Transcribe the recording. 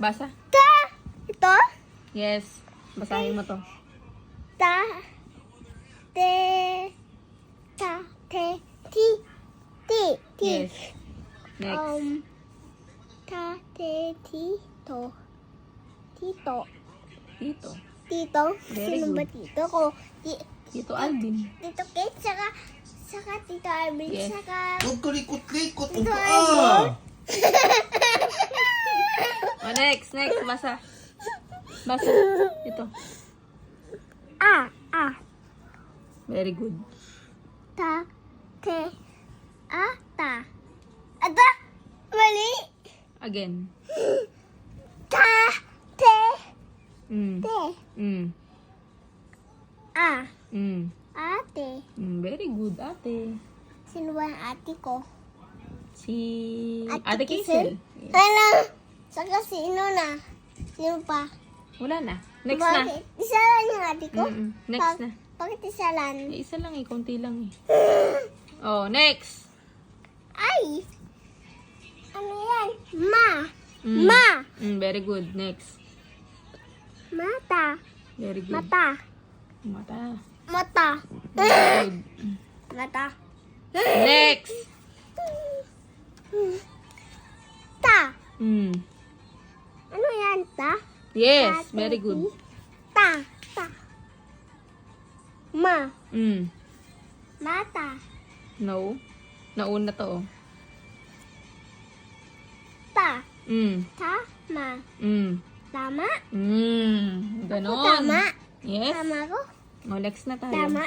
Basa. Ta. Ito. Yes. Basahin mo to. Ta. Te. Ta. Te. Ti. Ti. Ti. Yes. Next. Ta. Te. Tito. Tito. Tito. Tito. Very Sino good. ba tito ko? Tito Alvin. Tito Kate, saka Tito Arvin, Yes. saka... Huwag ka likot-likot. Ito, Oh, next. Basa. Basa. Ito. Very good. Ta, te, ta. Ata, mali. Again. Ta, te, Mm. te, Mm. ate. Very good, ate. Sino ba ang ate ko? Si Ate Kisel. Yes. Ano? Saka sino na? Sino pa? Wala na. Next na. Bakit? Isa lang yung ate ko? Next na. Bakit isa lang? Isa lang eh. Konti lang eh. Oh, next. Ay! Ano yan? Ma! Mm. Ma! Very good. Next. Mata! Very good. Mata! Mata. Mata! Very good. Mata! Next. Ta! Ano yan? Ta? Yes. Very good. Ta! Ta! Ma! Mata! No. Nauna to. Ta! Mm. Tama! Tama? Ganon. Tama? Yes. Tama ko? Oh, next na tayo. Tama.